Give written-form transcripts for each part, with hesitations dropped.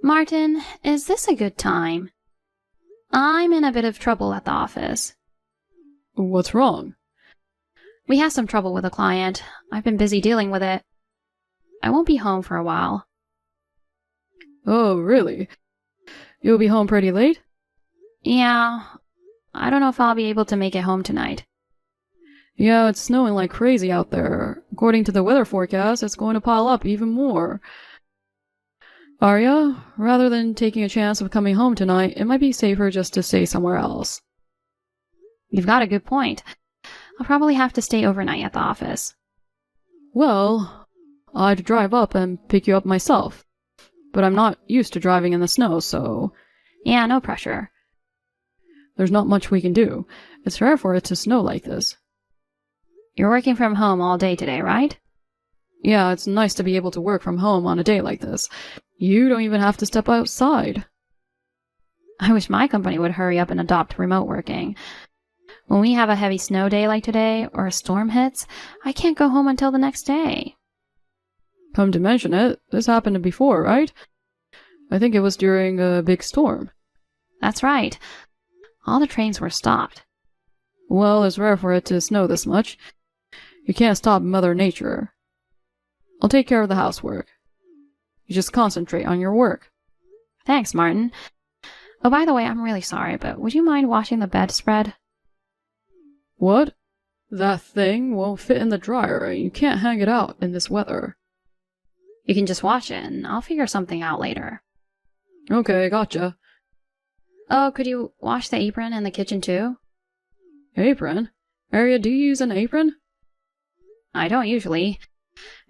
Martin, is this a good time? I'm in a bit of trouble at the office. What's wrong? We have some trouble with a client. I've been busy dealing with it. I won't be home for a while. Oh, really? You'll be home pretty late? Yeah, I don't know if I'll be able to make it home tonight. Yeah, it's snowing like crazy out there. According to the weather forecast, it's going to pile up even more. Arya, rather than taking a chance of coming home tonight, it might be safer just to stay somewhere else. You've got a good point. I'll probably have to stay overnight at the office. Well, I'd drive up and pick you up myself. But I'm not used to driving in the snow, so... Yeah, no pressure. There's not much we can do. It's rare for it to snow like this. You're working from home all day today, right? Yeah, it's nice to be able to work from home on a day like this. You don't even have to step outside. I wish my company would hurry up and adopt remote working. When we have a heavy snow day like today, or a storm hits, I can't go home until the next day. Come to mention it, this happened before, right? I think it was during a big storm. That's right. All the trains were stopped. Well, it's rare for it to snow this much. You can't stop Mother Nature. I'll take care of the housework. You just concentrate on your work. Thanks, Martin. Oh, by the way, I'm really sorry, but would you mind washing the bedspread? What? That thing won't fit in the dryer. You can't hang it out in this weather. You can just wash it, and I'll figure something out later. Okay, gotcha. Oh, could you wash the apron in the kitchen too? Apron? Arya, do you use an apron? I don't usually.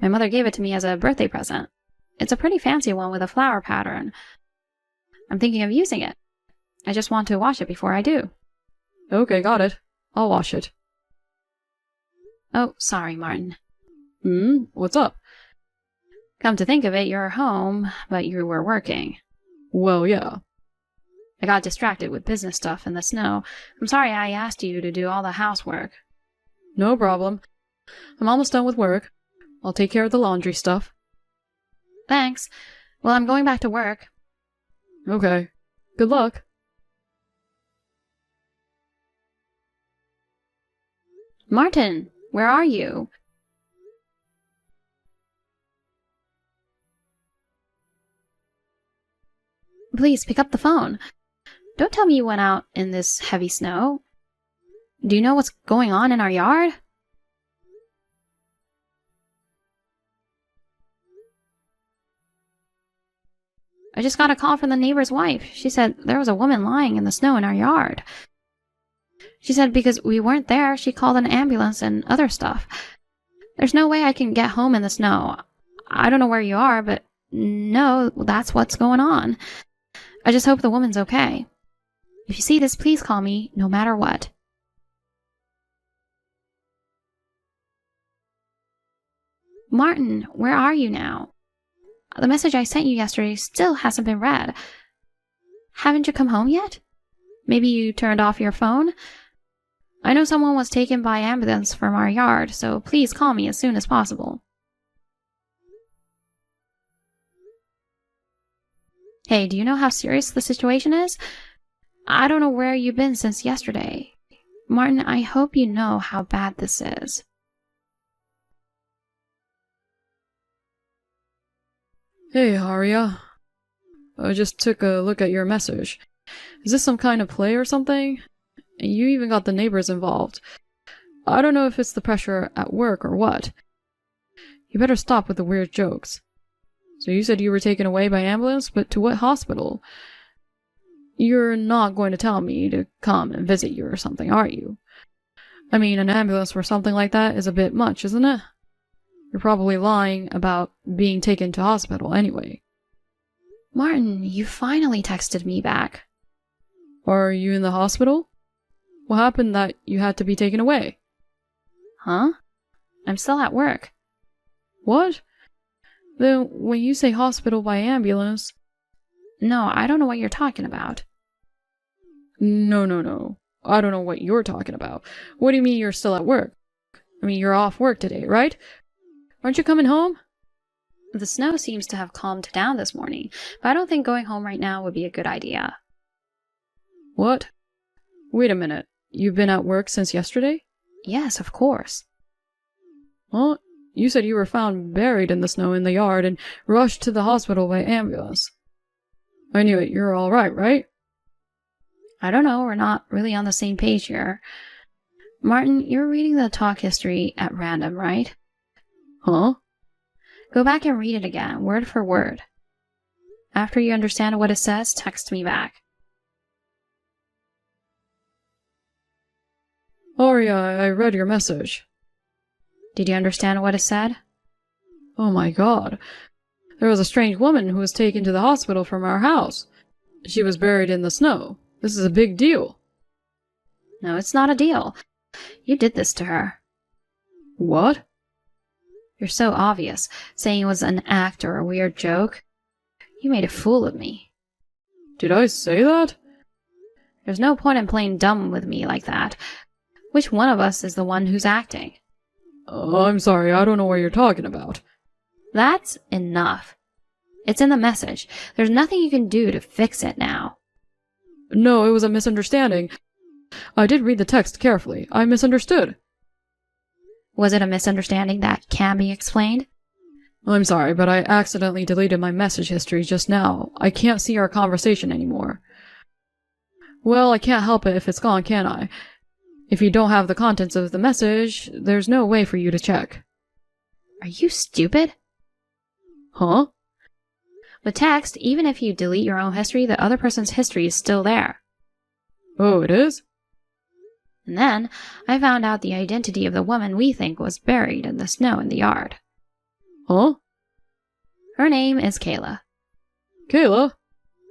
My mother gave it to me as a birthday present. It's a pretty fancy one with a flower pattern. I'm thinking of using it. I just want to wash it before I do. Okay, got it. I'll wash it. Oh, sorry, Martin. What's up? Come to think of it, you're home, but you were working. Well, yeah. I got distracted with business stuff in the snow. I'm sorry I asked you to do all the housework. No problem. I'm almost done with work. I'll take care of the laundry stuff. Thanks. Well, I'm going back to work. Okay. Good luck. Martin, where are you? Please pick up the phone. Don't tell me you went out in this heavy snow. Do you know what's going on in our yard? I just got a call from the neighbor's wife. She said there was a woman lying in the snow in our yard. She said because we weren't there, she called an ambulance and other stuff. There's no way I can get home in the snow. I don't know where you are, but no, that's what's going on. I just hope the woman's okay. If you see this, please call me, no matter what. Martin, where are you now? The message I sent you yesterday still hasn't been read. Haven't you come home yet? Maybe you turned off your phone? I know someone was taken by ambulance from our yard, so please call me as soon as possible. Hey, do you know how serious the situation is? I don't know where you've been since yesterday. Martin, I hope you know how bad this is. Hey, Arya. I just took a look at your message. Is this some kind of play or something? You even got the neighbors involved. I don't know if it's the pressure at work or what. You better stop with the weird jokes. So you said you were taken away by ambulance, but to what hospital? You're not going to tell me to come and visit you or something, are you? I mean, an ambulance for something like that is a bit much, isn't it? You're probably lying about being taken to hospital anyway. Martin, you finally texted me back. Are you in the hospital? What happened that you had to be taken away? Huh? I'm still at work. What? Then when you say hospital by ambulance... No, I don't know what you're talking about. No. I don't know what you're talking about. What do you mean you're still at work? I mean, you're off work today, right? Aren't you coming home? The snow seems to have calmed down this morning, but I don't think going home right now would be a good idea. What? Wait a minute. You've been at work since yesterday? Yes, of course. Well, you said you were found buried in the snow in the yard and rushed to the hospital by ambulance. I knew it. You're all right, right? I don't know. We're not really on the same page here. Martin, you're reading the talk history at random, right? Huh? Go back and read it again, word for word. After you understand what it says, text me back. Arya, I read your message. Did you understand what it said? Oh my god. There was a strange woman who was taken to the hospital from our house. She was buried in the snow. This is a big deal. No, it's not a deal. You did this to her. What? You're so obvious, saying it was an act or a weird joke. You made a fool of me. Did I say that? There's no point in playing dumb with me like that. Which one of us is the one who's acting? I'm sorry, I don't know what you're talking about. That's enough. It's in the message. There's nothing you can do to fix it now. No, it was a misunderstanding. I did read the text carefully. I misunderstood. Was it a misunderstanding that can be explained? I'm sorry, but I accidentally deleted my message history just now. I can't see our conversation anymore. Well, I can't help it if it's gone, can I? If you don't have the contents of the message, there's no way for you to check. Are you stupid? Huh? With text, even if you delete your own history, the other person's history is still there. Oh, it is? And then, I found out the identity of the woman we think was buried in the snow in the yard. Huh? Her name is Kayla. Kayla?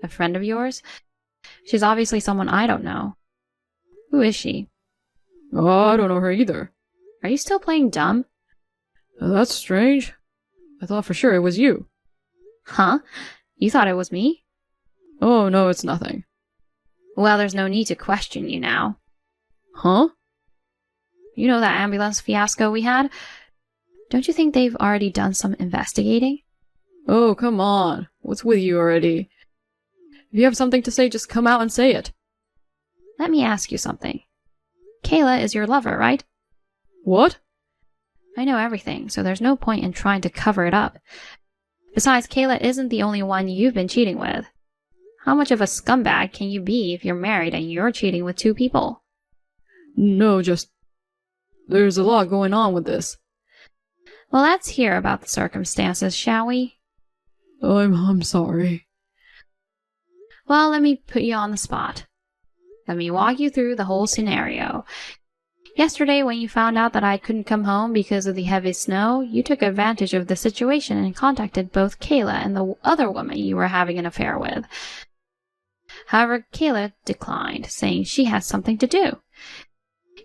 A friend of yours? She's obviously someone I don't know. Who is she? Oh, I don't know her either. Are you still playing dumb? That's strange. I thought for sure it was you. Huh? You thought it was me? Oh, no, it's nothing. Well, there's no need to question you now. Huh? You know that ambulance fiasco we had? Don't you think they've already done some investigating? Oh, come on. What's with you already? If you have something to say, just come out and say it. Let me ask you something. Kayla is your lover, right? What? I know everything, so there's no point in trying to cover it up. Besides, Kayla isn't the only one you've been cheating with. How much of a scumbag can you be if you're married and you're cheating with 2 people? No, just... There's a lot going on with this. Well, let's hear about the circumstances, shall we? I'm sorry. Well, let me put you on the spot. Let me walk you through the whole scenario. Yesterday, when you found out that I couldn't come home because of the heavy snow, you took advantage of the situation and contacted both Kayla and the other woman you were having an affair with. However, Kayla declined, saying she had something to do.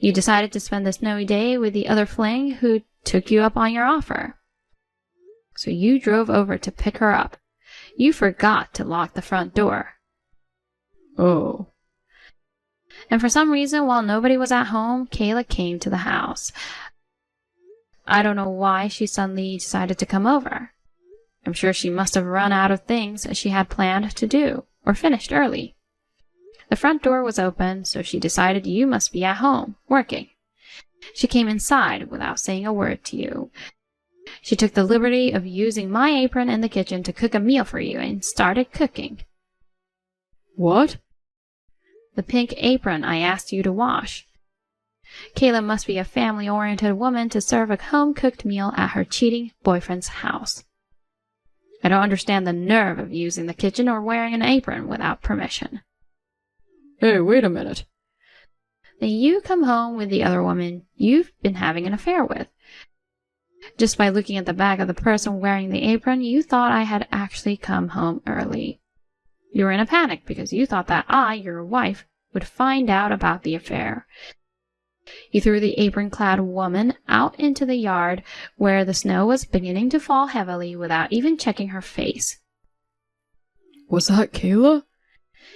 You decided to spend the snowy day with the other fling who took you up on your offer. So you drove over to pick her up. You forgot to lock the front door. Oh. And for some reason, while nobody was at home, Kayla came to the house. I don't know why she suddenly decided to come over. I'm sure she must have run out of things she had planned to do, or finished early. The front door was open, so she decided you must be at home, working. She came inside without saying a word to you. She took the liberty of using my apron in the kitchen to cook a meal for you and started cooking. What? The pink apron I asked you to wash. Kayla must be a family-oriented woman to serve a home-cooked meal at her cheating boyfriend's house. I don't understand the nerve of using the kitchen or wearing an apron without permission. Hey, wait a minute. Then you come home with the other woman you've been having an affair with. Just by looking at the back of the person wearing the apron, you thought I had actually come home early. You were in a panic because you thought that I, your wife, would find out about the affair. You threw the apron-clad woman out into the yard where the snow was beginning to fall heavily without even checking her face. Was that Kayla?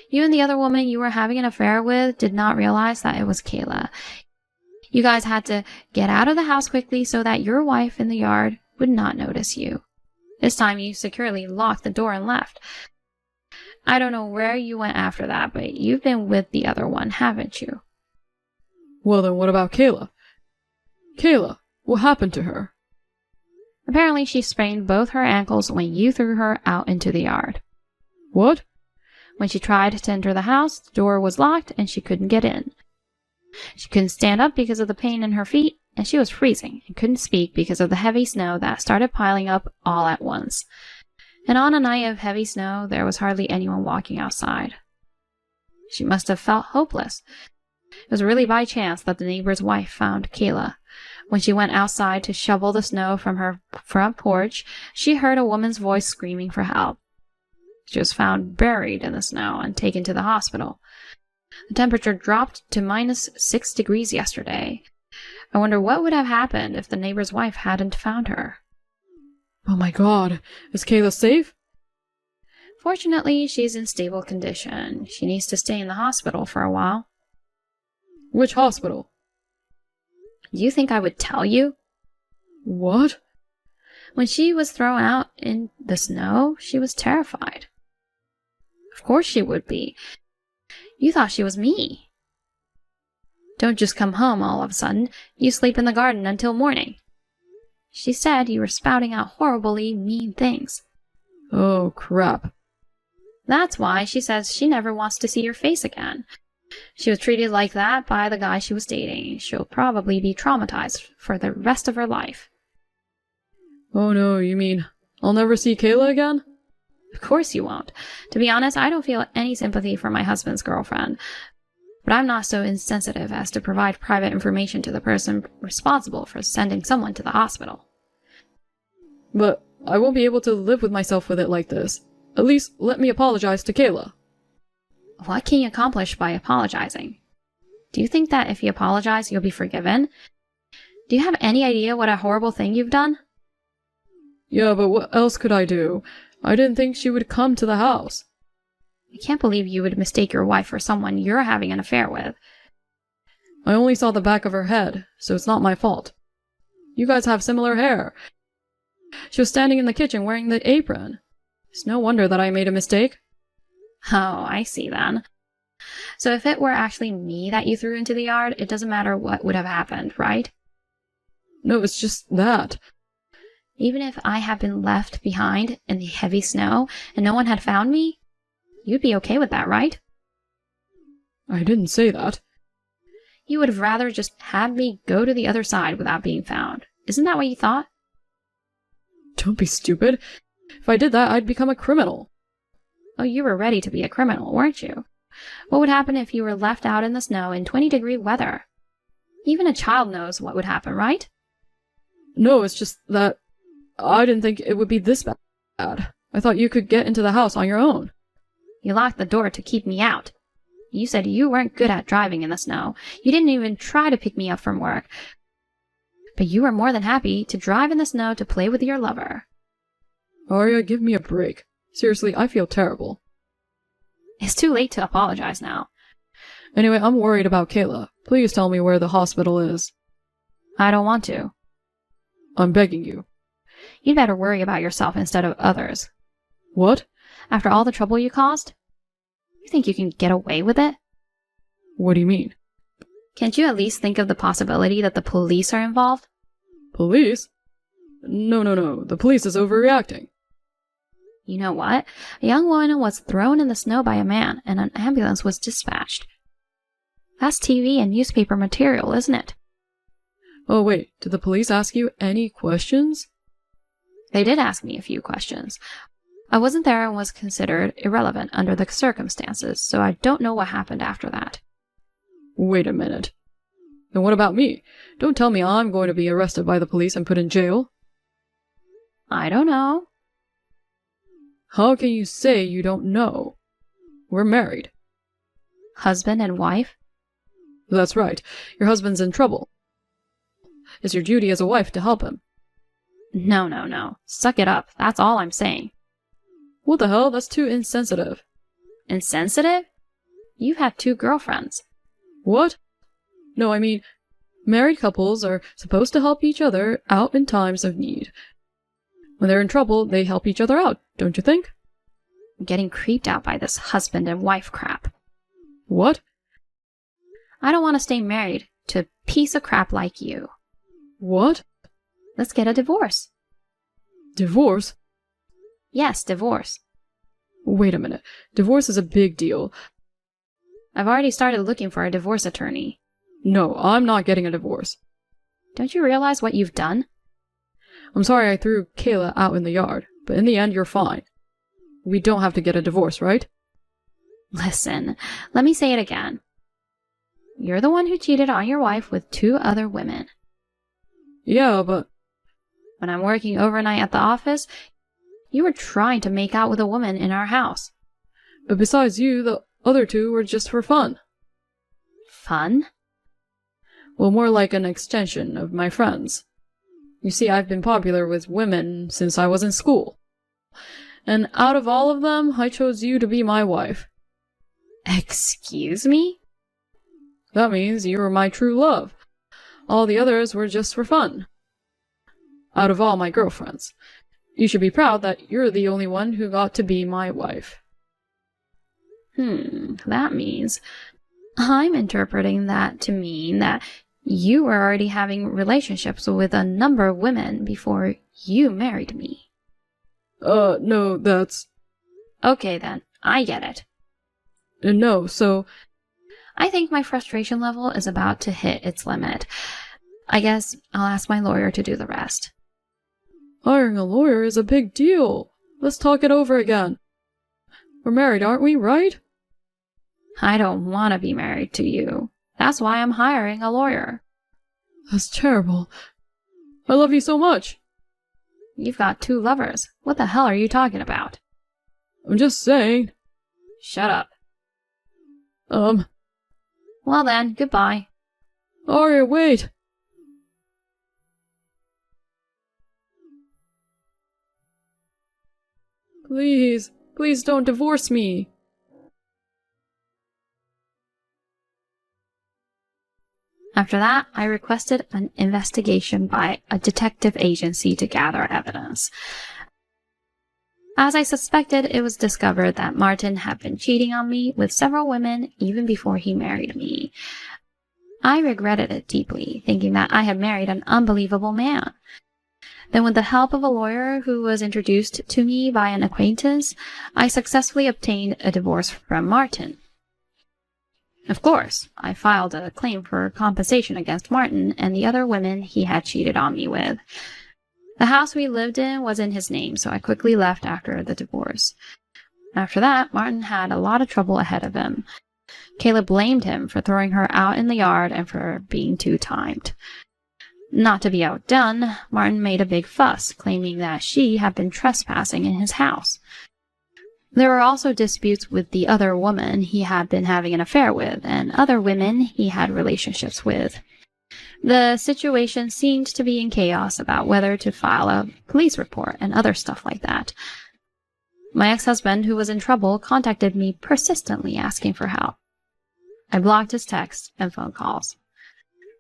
You and the other woman you were having an affair with did not realize that it was Kayla. You guys had to get out of the house quickly so that your wife in the yard would not notice you. This time you securely locked the door and left. I don't know where you went after that, but you've been with the other one, haven't you? Well then, what about Kayla? Kayla, what happened to her? Apparently she sprained both her ankles when you threw her out into the yard. What? When she tried to enter the house, the door was locked and she couldn't get in. She couldn't stand up because of the pain in her feet, and she was freezing and couldn't speak because of the heavy snow that started piling up all at once. And on a night of heavy snow, there was hardly anyone walking outside. She must have felt hopeless. It was really by chance that the neighbor's wife found Kayla. When she went outside to shovel the snow from her front porch, she heard a woman's voice screaming for help. She was found buried in the snow and taken to the hospital. The temperature dropped to -6 degrees yesterday. I wonder what would have happened if the neighbor's wife hadn't found her. Oh my god, is Kayla safe? Fortunately, she's in stable condition. She needs to stay in the hospital for a while. Which hospital? You think I would tell you? What? When she was thrown out in the snow, she was terrified. Of course she would be. You thought she was me. Don't just come home all of a sudden. You sleep in the garden until morning. She said you were spouting out horribly mean things. Oh, crap. That's why she says she never wants to see your face again. She was treated like that by the guy she was dating. She'll probably be traumatized for the rest of her life. Oh no, you mean I'll never see Kayla again? Of course you won't. To be honest, I don't feel any sympathy for my husband's girlfriend. But I'm not so insensitive as to provide private information to the person responsible for sending someone to the hospital. But I won't be able to live with myself with it like this. At least let me apologize to Kayla. What can you accomplish by apologizing? Do you think that if you apologize, you'll be forgiven? Do you have any idea what a horrible thing you've done? Yeah, but what else could I do? I didn't think she would come to the house. I can't believe you would mistake your wife for someone you're having an affair with. I only saw the back of her head, so it's not my fault. You guys have similar hair. She was standing in the kitchen wearing the apron. It's no wonder that I made a mistake. Oh, I see then. So if it were actually me that you threw into the yard, it doesn't matter what would have happened, right? No, it's just that. Even if I had been left behind in the heavy snow and no one had found me, you'd be okay with that, right? I didn't say that. You would have rather just had me go to the other side without being found. Isn't that what you thought? Don't be stupid. If I did that, I'd become a criminal. Oh, you were ready to be a criminal, weren't you? What would happen if you were left out in the snow in 20-degree weather? Even a child knows what would happen, right? No, it's just that I didn't think it would be this bad. I thought you could get into the house on your own. You locked the door to keep me out. You said you weren't good at driving in the snow. You didn't even try to pick me up from work. But you were more than happy to drive in the snow to play with your lover. Arya, give me a break. Seriously, I feel terrible. It's too late to apologize now. Anyway, I'm worried about Kayla. Please tell me where the hospital is. I don't want to. I'm begging you. You'd better worry about yourself instead of others. What? After all the trouble you caused? You think you can get away with it? What do you mean? Can't you at least think of the possibility that the police are involved? Police? No. The police is overreacting. You know what? A young woman was thrown in the snow by a man, and an ambulance was dispatched. That's TV and newspaper material, isn't it? Oh wait, did the police ask you any questions? They did ask me a few questions. I wasn't there and was considered irrelevant under the circumstances, so I don't know what happened after that. Wait a minute. Then what about me? Don't tell me I'm going to be arrested by the police and put in jail. I don't know. How can you say you don't know? We're married. Husband and wife? That's right. Your husband's in trouble. It's your duty as a wife to help him. No. Suck it up. That's all I'm saying. What the hell? That's too insensitive. Insensitive? You've had 2 girlfriends. What? No, I mean, married couples are supposed to help each other out in times of need. When they're in trouble, they help each other out, don't you think? I'm getting creeped out by this husband and wife crap. What? I don't want to stay married to a piece of crap like you. What? Let's get a divorce. Divorce? Yes, divorce. Wait a minute. Divorce is a big deal. I've already started looking for a divorce attorney. No, I'm not getting a divorce. Don't you realize what you've done? I'm sorry I threw Kayla out in the yard, but in the end, you're fine. We don't have to get a divorce, right? Listen, let me say it again. You're the one who cheated on your wife with 2 other women. Yeah, but... When I'm working overnight at the office, you were trying to make out with a woman in our house. But besides you, the other 2 were just for fun. Fun? Well, more like an extension of my friends. You see, I've been popular with women since I was in school. And out of all of them, I chose you to be my wife. Excuse me? That means you were my true love. All the others were just for fun. Out of all my girlfriends. You should be proud that you're the only one who got to be my wife. That means... I'm interpreting that to mean that you were already having relationships with a number of women before you married me. No, that's... Okay then, I get it. No, so... I think my frustration level is about to hit its limit. I guess I'll ask my lawyer to do the rest. Hiring a lawyer is a big deal. Let's talk it over again. We're married, aren't we, right? I don't want to be married to you. That's why I'm hiring a lawyer. That's terrible. I love you so much. You've got 2 lovers. What the hell are you talking about? I'm just saying. Shut up. Well then, goodbye. Arya, wait. Please don't divorce me. After that, I requested an investigation by a detective agency to gather evidence. As I suspected, it was discovered that Martin had been cheating on me with several women even before he married me. I regretted it deeply, thinking that I had married an unbelievable man. Then, with the help of a lawyer who was introduced to me by an acquaintance, I successfully obtained a divorce from Martin. Of course, I filed a claim for compensation against Martin and the other women he had cheated on me with. The house we lived in was in his name, so I quickly left after the divorce. After that, Martin had a lot of trouble ahead of him. Kayla blamed him for throwing her out in the yard and for being too timed. Not to be outdone, Martin made a big fuss, claiming that she had been trespassing in his house. There were also disputes with the other woman he had been having an affair with, and other women he had relationships with. The situation seemed to be in chaos about whether to file a police report and other stuff like that. My ex-husband, who was in trouble, contacted me persistently asking for help. I blocked his texts and phone calls.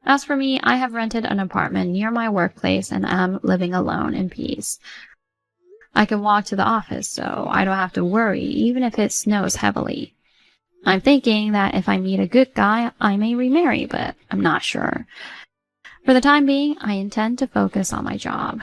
As for me, I have rented an apartment near my workplace and am living alone in peace. I can walk to the office, so I don't have to worry, even if it snows heavily. I'm thinking that if I meet a good guy, I may remarry, but I'm not sure. For the time being, I intend to focus on my job.